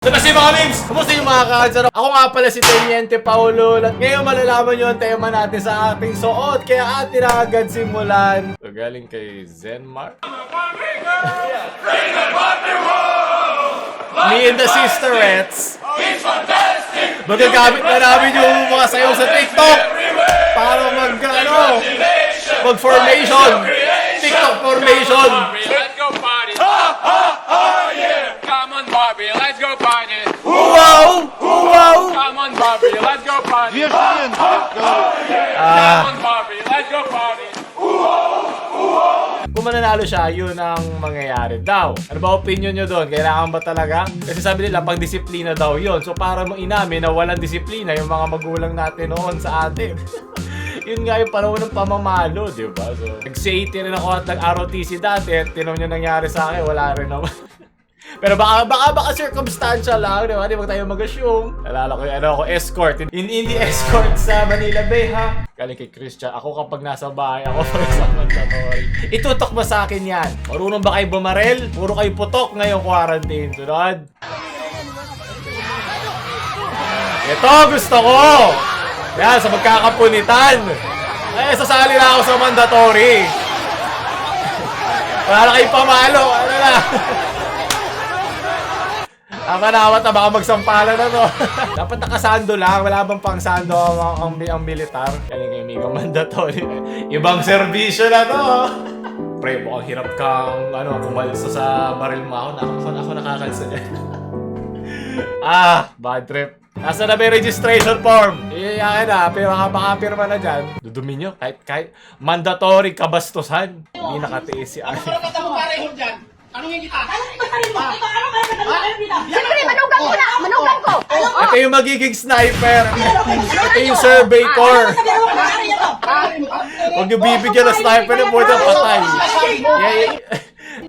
So kasi mga Mims, kumusta yung mga kansar? Ako nga pala si Teniente Paulo at ngayon malalaman nyo ang tema natin sa ating suot kaya atin na agad simulan. So galing kay Zenmar. Me and the Sisterettes. Magagamit na namin yung mga sayaw sa TikTok para mag-formation. TikTok formation. Let's go party. Yeah. Come on, Barbie. Let's go party. Wow! Wow! Come on, Barbie. Let's go party. Come on, Barbie. Let's go party. Kung mananalo siya, yun ang mangyayari daw. Ano ba opinion nyo doon? Kailangan ba talaga? Kasi sabi nila, pang disiplina daw yun. So para mo inamin na walang disiplina yung mga magulang natin noon sa atin. Yun nga yung panahon ng pamamalo, di ba? So, nag-CAT rin ako at nag-ROTC dati at tinong nyo nangyari sa akin, wala rin naman. Pero baka circumstantial lang, di ba? Di ba tayo mag-assume? Alala ko yung ako, escort. Hindi escort sa Manila Bay, ha? Galing kay Christian, ako kapag nasa bahay, ako pag sa mandatory. Itutok mo sa akin yan. Marunong ba kayo bumarel? Puro kayo putok ngayong quarantine. Sunod. Ito, gusto ko! Yan, sa magkakapunitan. Eh, sasali na ako sa mandatory. Wala na kayong pamalo. Ano na? Ang kanawat na baka magsampalan na to. Dapat nakasando lang. Wala bang pang sando ang militar? Yan yung kaibigang mandatory. Ibang serbisyo na to. Pre, mukhang hirap kang kumalsa sa baril mo. Ako nakakalsa dyan. Bad trip. Nasa na may registration form? Iyayakin na, pero makapirma na dyan. Dudumi nyo, kahit mandatory kabastusan. Hindi nakatiis si Ari. Ano ka mo pareho dyan? Tanungin kita. Siyempre, manugang ko na! Manugang ko! Ito yung magiging sniper. Ito yung survey corps. Huwag yung bibigyan ng sniper na po na patay.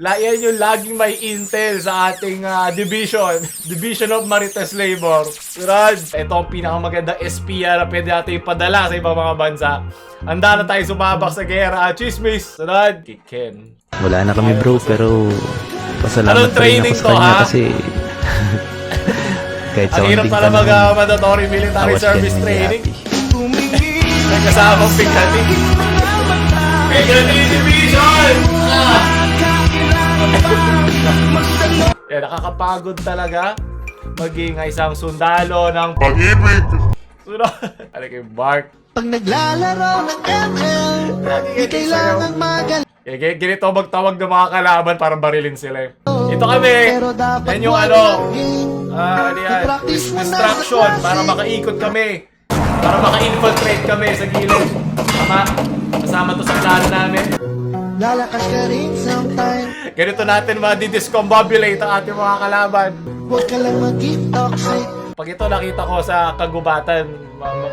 Yan yung laging may intel sa ating Division of Marites Labor. Surad, ito ang pinakamagandang SPR na pwede natin ipadala sa ibang mga bansa. Handa na tayo sumabak sa gera. Chismis! Surad, Kiken. Wala na kami bro, pero pasalamat Anong pa rin training ako sa to, kanya ha? kasi kahit sa Ang hirap konting pala panahon, mandatory military awas service ganun training. happy. May kasamang Pigati. Pigati Division! Yeah, nakakapagod talaga maging isang sundalo ng pag-ibig. Sunod. Ano kay Bart? Pag naglalaro ng ML, di kailangang magal. Ganito magtawag ng mga kalaban para barilin sila. Ito kami. Pero dapat Yan yung distraction para makaikot kami. Para maka-infiltrate kami sa gilid. Tama. Kasama to sa plano namin. Lalakas ka rin sometime. Ganito natin ma-discombobulate ang ating mga kalaban. Huwag ka lang mag-keep toxic. Pag ito nakita ko sa kagubatan,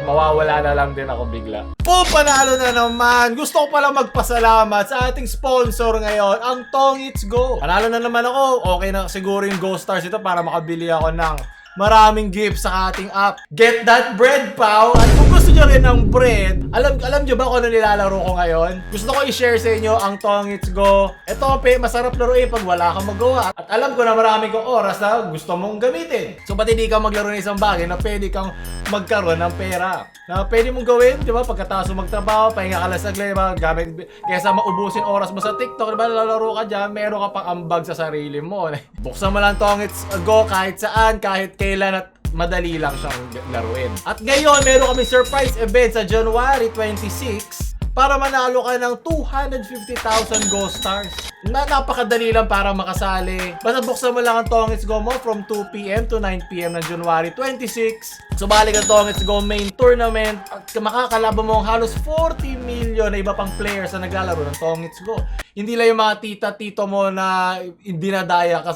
mawawala na lang din ako bigla. Panalo na naman! Gusto ko pala magpasalamat sa ating sponsor ngayon, ang Tongits Go. Panalo na naman ako. Okay na siguro yung Go Stars ito para makabili ako ng maraming gifts sa ating app. Get that bread, pal! At kung gusto nyo rin ng bread, alam nyo ba kung ano nilalaro ko ngayon? Gusto ko i-share sa inyo ang Tongits Go. Ito, masarap laruin pag wala kang magawa. At alam ko na marami kong oras na gusto mong gamitin. So, ba't hindi ka maglaro ng isang bagay na pwede kang magkaroon ng pera? Na pwede mong gawin, di ba? Pagkatapos mo magtrabaho, pahinga ka lang saglit, gamit, kaysa maubusin oras mo sa TikTok, di ba? Lalaro ka dyan, meron ka pang ambag sa sarili mo. Buksan mo lang Tongits Go kahit saan, kahit kailan at madali lang siyang laruin. At ngayon, meron kami surprise event sa January 26 para manalo ka ng 250,000 Go Stars. Napakadali lang para makasali. Basta buksan mo lang ang Tongits Go mo from 2 PM to 9 PM ng January 26. Sumali ka Tongits Go main tournament at makakalaban mo ang halos 40 million na iba pang players na naglalaro ng Tongits Go. Hindi lang yung mga tita-tito mo na dinadaya ka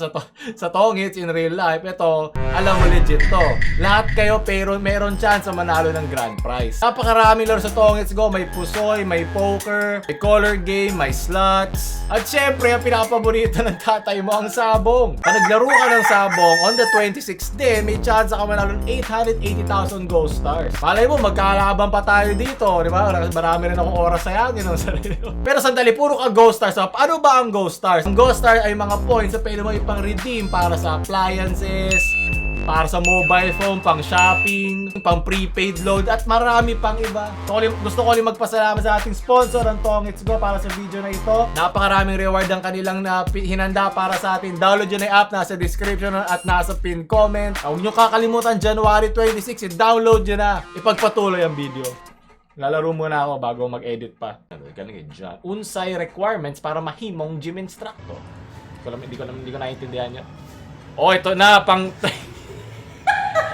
sa Tongits in real life. Ito, alam mo legit to. Lahat kayo pero meron chance na manalo ng grand prize. Napakaraming laro sa Tongits Go. May pusoy, may poker, may color game, may slots. At syempre, ang pinakapaborito ng tatay mo ang sabong. Pag naglaro ka ng sabong, on the 26th day, may chance ka manalo ng 880,000 Go Stars. Malay mo, magkalaban pa tayo dito, di ba? Marami rin akong oras sayangin ng sarili mo. Pero sandali, puro ka Go Stars. So, ano ba ang Go Stars? Ang Go Stars ay mga points na pwede mo ipang-redeem para sa appliances, para sa mobile phone, pang shopping, pang prepaid load, at marami pang iba. Gusto ko ulit magpasalamat sa ating sponsor, ang Tongits Go, para sa video na ito. Napakaraming reward ang kanilang hinanda para sa atin. Download yun na app, nasa description at nasa pin comment. Huwag nyo kakalimutan, January 26, i-download nyo na. Ipagpatuloy ang video. Lalaro muna ako bago mag-edit pa. Galing dyan. Unsay requirements para mahimong gym instructor. Hindi ko naiintindihan yun. Oh, ito na, pang...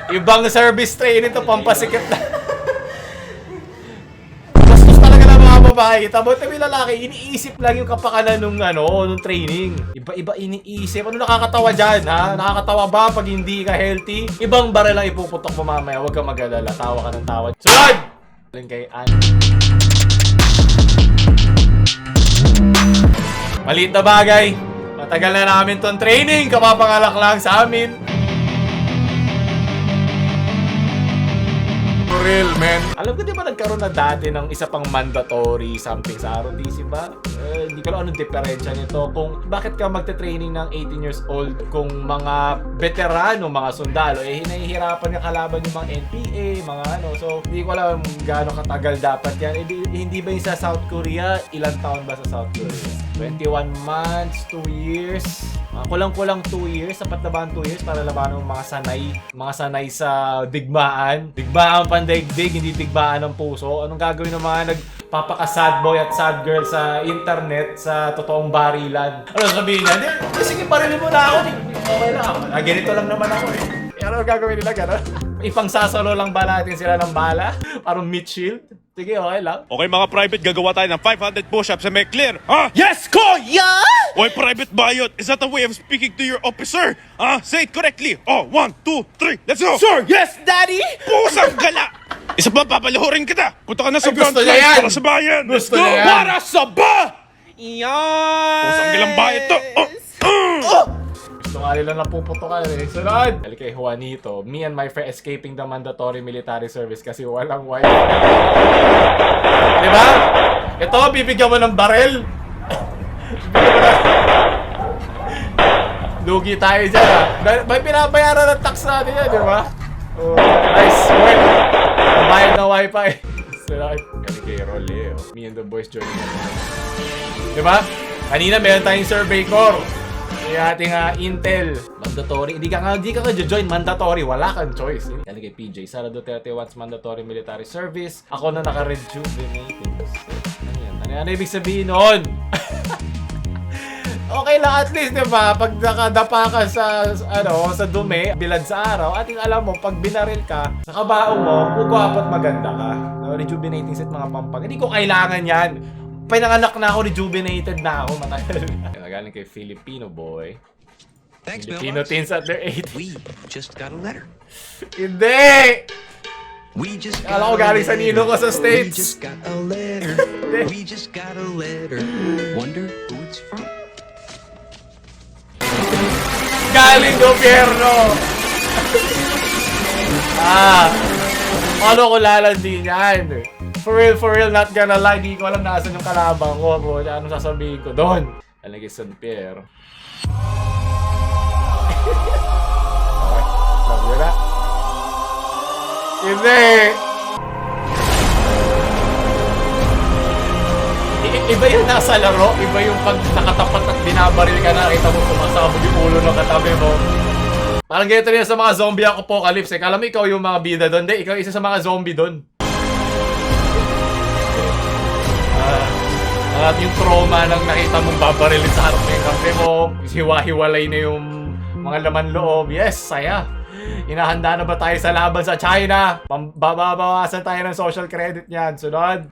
Ibang service training to, pampasikip na. Bastos talaga ng mga babae. Tapos yung lalaki, iniisip lang yung kapakanan nung training. Iba-iba iniisip. Ano nakakatawa dyan, ha? Nakakatawa ba pag hindi ka healthy? Ibang baril lang ipuputok mo mamaya. Huwag kang mag-alala. Tawa ka ng tawa. Sunod! Kay Ann. Maliit na bagay. Matagal na namin tong training. Kapapangalak lang sa amin. For real, man. Alam ko, di ba nagkaroon na dati ng isa pang mandatory something sa ROTC ba? Hindi ko lang anong diferensya nito. Kung bakit ka magte-training ng 18 years old kung mga veterano, mga sundalo, hinahihirapan ka kalaban yung mga NPA, mga So, hindi ko alam gaano katagal dapat yan. Hindi ba yung sa South Korea? Ilang taon ba sa South Korea? 21 months, 2 years. Kulang-kulang 2 years. Sapat na ba ang 2 years para labanan ng mga sanay sa digmaan? Digmaan pandaigdig, hindi digmaan ng puso. Anong gagawin ng mga nagpapaka-sad boy at sad girl sa internet sa totoong barilan? Ano sabihin niya? Sige, barilin mo na ako. Okay lang ako. Ganito lang naman ako eh. Ano gagawin nila? Gano'n? Ipangsasalo lang ba natin sila ng bala? Parang meat shield? Sige, okay lang. Okay mga private, gagawa tayo ng 500 push-ups sa may clear. Ha? Yes, Kuya! Oy, private bayot, is that a way of speaking to your officer? Say it correctly. Oh, 1, 2, 3, let's go! Sir, yes, Daddy! Pusang gala! Isa pa, papalahurin kita! Punta ka na sa Ay, gusto front niya line yan! para sa bayan! Gusto niya yan! Para sa ba? Yan! Pusang galang bayot to! Gusto nga nila napuputokan eh. Sunod! Dali kay Juanito, me and my friend escaping the mandatory military service kasi walang wifi. Diba? Ito, bibigyan mo ng barel. Lugi tayo dyan ha. May pinabayaran ng tax natin yan, diba? Oh, nice work. Bayad na wifi. Sunod. Dali kay Roleo, me and the boys joining. Diba? Kanina meron tayong survey core. Yung ating Intel, mandatory. Hindi ka join mandatory. Wala kang choice. Yan kay PJ. Sara Duterte wants mandatory military service. Ako na naka-rejuvenating. Ano ibig sabihin nun? Okay lang at least, di ba? Pag nakadapa ka sa dumi, bilad sa araw, at alam mo, pag binaril ka, sa kabaong mo, kukwapo at maganda ka. Rejuvenating set mga pampang. Hindi ko kailangan yan. Pinanganak na ako, rejuvenated na ako, matagal na. Nagaling kay Filipino boy. Thanks, Filipino teens at their 80s. We just got a letter. Hindi! We just Kala ko galing sa nino ko sa States. We just got a letter. We just got a letter. Wonder who it's from. Galing gobyerno! Ano ko lalandi yan? For real, not gonna lie, di ko alam nasan yung kalabang ko, bro. Anong sasabihin ko doon? Alagay San Pierre. Love you na. Hindi! Iba yung nasa laro, iba yung pag nakatapat at binabaril ka na, kita mo sumasabog yung ulo ng katabi mo. Parang ganito rin sa mga zombie apocalypse eh. Kala mo ikaw yung mga bida doon. Hindi, ikaw isa sa mga zombie doon. At yung trauma ng nakita mong babarilin sa harap ng kape mo, hiwa-hiwalay na yung mga laman loob. Yes, saya. Inahanda na ba tayo sa laban sa China? Babawasan tayo ng social credit niyan. Sunod.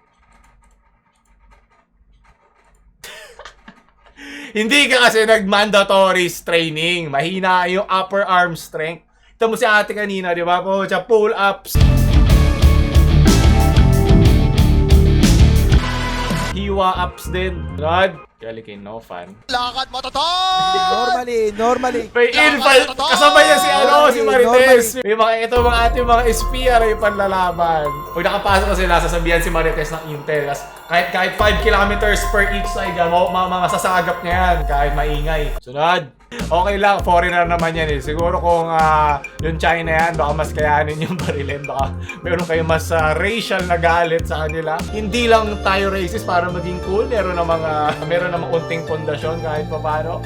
Hindi ka kasi nag-mandatory training. Mahina yung upper arm strength. Ito mo si ate kanina, di ba? Pull-ups. Hiwa-ups din. Sunod. Gali kay no fan. Lakad mo, Totoo! Normally. May invite. Kasabay niya si Marites. May mga ating mga espia na yung panlalaban. Pag nakapasok kasi sasabihan si Marites ng Intel. Kahit 5 kilometers per each side, mga sasagap niya yan. Kahit maingay. Sunod. Okay lang, foreigner naman yan eh. Siguro kung yung China yan, baka mas kayanin yung barilin. Baka meron kayo mas racial na galit sa kanila. Hindi lang tayo racist para maging cool. Meron namang unting pundasyon kahit pa paano.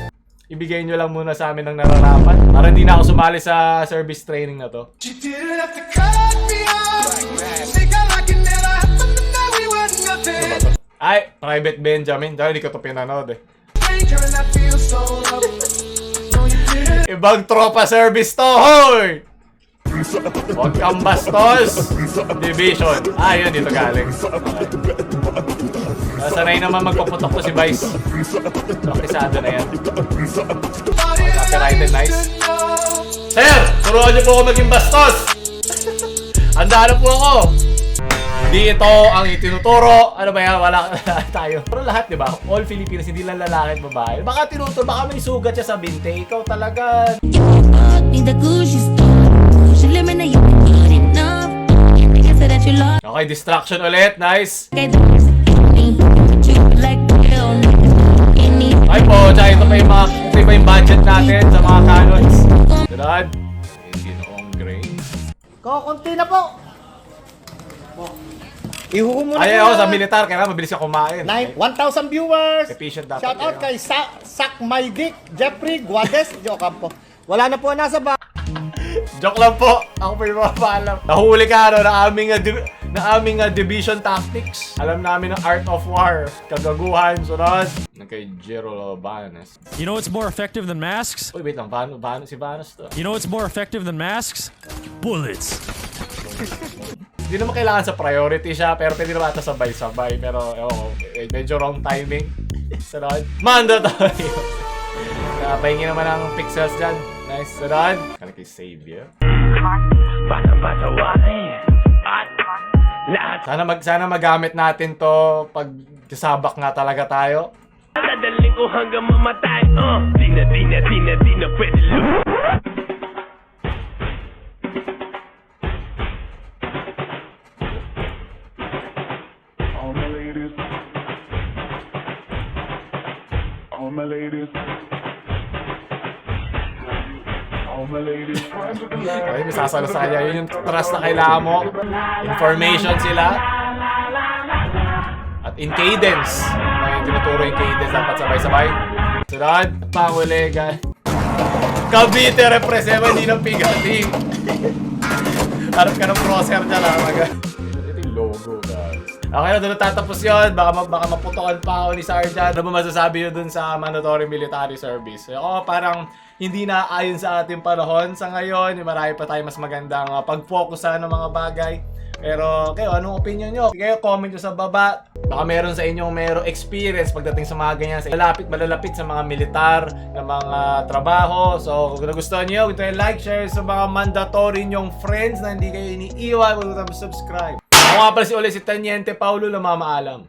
Ibigay nyo lang muna sa amin ng nararapat. Para hindi na ako sumali sa service training na to. You didn't have to cut me off. Think I like it never happened and that we were nothing. Ay, Private Benjamin. Dahil hindi ko to pinanood eh. Stranger and I feel so loved. Ibang tropa service to, hoy! Huwag kang bastos! Division. Yun, dito galing. Sanay naman magpaputok to si Vice. Praktisado na yan. Copyrighted, nice. Sir! Turuan niyo po ako maging bastos! Handa na po ako! Hindi ito ang itinuturo. Ano ba yan? Wala tayo. Pero lahat, di ba? All Filipinos, hindi lang lalaki at babae. Baka tinuturo, baka may sugat siya sa binte. Ikaw talaga. Okay, distraction ulit. Nice. Ay po, tsaka ito pa yung budget natin sa mga cannons. Dad, hindi na akong grain. Konti na po. Ihuho mo na Ay, ako sa militar, kaya mabilis ka kumain. 1,000 viewers. Efficient dapat. Shout out yun. kay Sak My Dick, Jeffrey Guades, joke po. Wala na po nasa ba. Joke lang po. Ako po yung mapapaalam. Nahuli ka na aming division tactics. Alam namin ang art of war. Kagaguhan, sunod. Kay Jero Banes. You know what's more effective than masks? Uy, wait lang. Paano si Banes to? You know what's more effective than masks? Bullets. Hindi naman kailangan sa priority siya, pero pwede naman ito sabay-sabay. Pero, medyo wrong timing. Sunod. Mandatory. Pahingi naman ng pixels dyan. Nice. Sunod. Kala kay Xavier. Sana magamit natin to pag kasabak nga talaga tayo. Dadaling ko hanggang mamatay. Di na pwede Ay, may sasalo sa kanya. Yun yung trust na kailangan mo. Information sila. At in cadence. Yung tinuturo yung cadence. Dapat sabay-sabay. Sunod. Panguligan. Cavite represent. Hindi ng pigating. Harap ka ng crosshair dyan. Ito yung logo, guys. Okay na, doon tatapos yun. Baka maputokan pa ako ni Sergeant. Ano ba masasabi yun dun sa mandatory military service? Ako parang hindi na ayon sa ating panahon. Sa ngayon, marami pa tayo mas magandang pag-focusan ng mga bagay. Pero kayo, anong opinion nyo? Kayo, comment nyo sa baba. Baka meron sa inyong merong experience pagdating sa mga ganyan. Malalapit sa mga militar, na mga trabaho. So, kung nagustuhan nyo, ito yung like, share sa mga mandatory nyong friends na hindi kayo iniiwan. Huwag subscribe. Ako nga pala si Teniente Paulo, namamaalam.